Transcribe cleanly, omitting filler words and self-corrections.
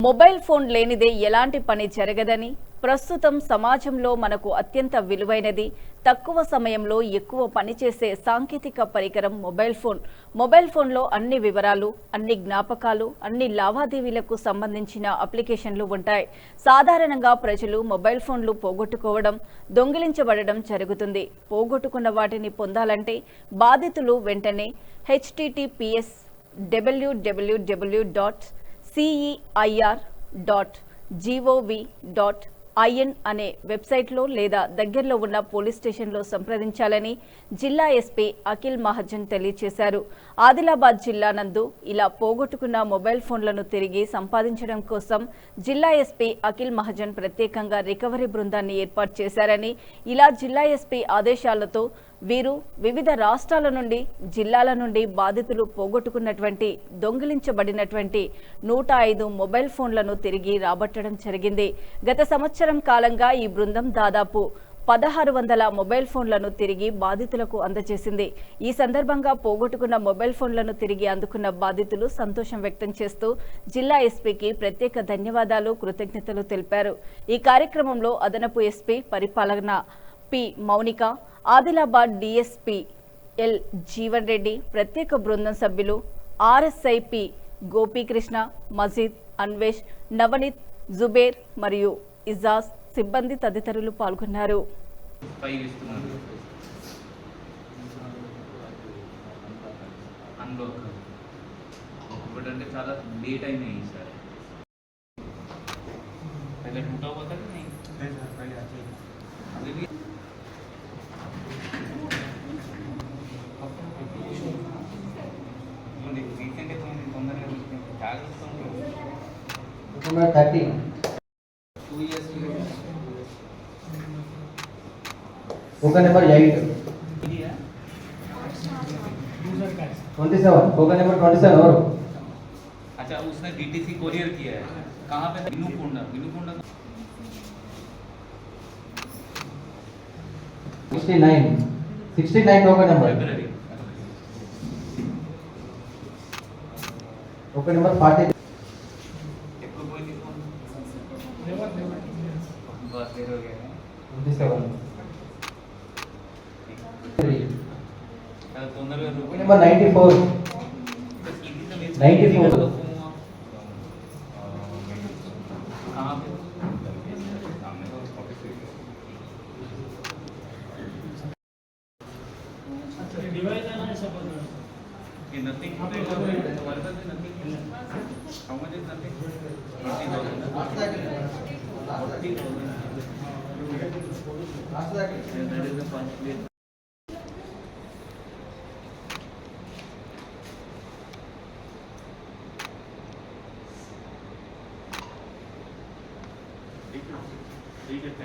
Mobile phone లేనిదే ఎలాంటి పని జరగదని, ప్రస్తుతం సమాజంలో మనకు అత్యంత విలువైనది, తక్కువ సమయంలో ఎక్కువ పని చేసే సాంకేతిక పరికరం మొబైల్ ఫోన్. మొబైల్ ఫోన్లో అన్ని వివరాలు, అన్ని జ్ఞాపకాలు, అన్ని లావాదేవీలకు సంబంధించిన అప్లికేషన్లు ఉంటాయి. సాధారణంగా ప్రజలు మొబైల్ ఫోన్లు పోగొట్టుకోవడం, దొంగిలించబడడం జరుగుతుంది. పోగొట్టుకున్న వాటిని పొందాలంటే బాధితులు వెంటనే https://ceir.gov.in అనే వెబ్సైట్లో లేదా దగ్గరలో ఉన్న పోలీస్ స్టేషన్లో సంప్రదించాలని జిల్లా ఎస్పీ అఖిల్ మహాజన్ తెలియజేశారు. ఆదిలాబాద్ జిల్లా నందు ఇలా పోగొట్టుకున్న మొబైల్ ఫోన్లను తిరిగి సంపాదించడం కోసం జిల్లా ఎస్పీ అఖిల్ మహాజన్ ప్రత్యేకంగా రికవరీ బృందాన్ని ఏర్పాటు చేశారని, ఇలా జిల్లా ఎస్పీ ఆదేశాలతో వీరు వివిధ రాష్ట్రాల నుండి, జిల్లాల నుండి బాధితులు పోగొట్టుకున్నటువంటి, దొంగిలించబడినటువంటి 105 మొబైల్ ఫోన్లను తిరిగి రాబట్టడం జరిగింది. గత సంవత్సరం కాలంగా ఈ బృందం దాదాపు 1600 మొబైల్ ఫోన్లను తిరిగి బాధితులకు అందజేసింది. ఈ సందర్భంగా పోగొట్టుకున్న మొబైల్ ఫోన్లను తిరిగి అందుకున్న బాధితులు సంతోషం వ్యక్తం చేస్తూ జిల్లా ఎస్పీకి ప్రత్యేక ధన్యవాదాలు, కృతజ్ఞతలు తెలిపారు. ఈ కార్యక్రమంలో అదనపు ఎస్పీ పరిపాలన P Mounika, Adilabad DSP L Jeevan Reddy, ప్రత్యేక బృందం సభ్యులు ఆర్ఎస్ఐ పి గోపీకృష్ణ, మజీద్, అన్వేష్, నవనీత్, జుబేర్ మరియు ఇజాజ్ సిబ్బంది తదితరులు పాల్గొన్నారు. कोका नंबर 8 27 कोका नंबर 27 और अच्छा उसने डीटीसी कोरियर किया है कहाँ पे? विनुकुंडा 69 कोका नंबर कोका नंबर 40 ఎక్కువ పోయి తీసుకోండి బస్ దేర్ हो गया 27 తొందరగా नंबर 94 कहाँ पे? Nothing. How much is nothing? 40,000. That is the first place. Thank you.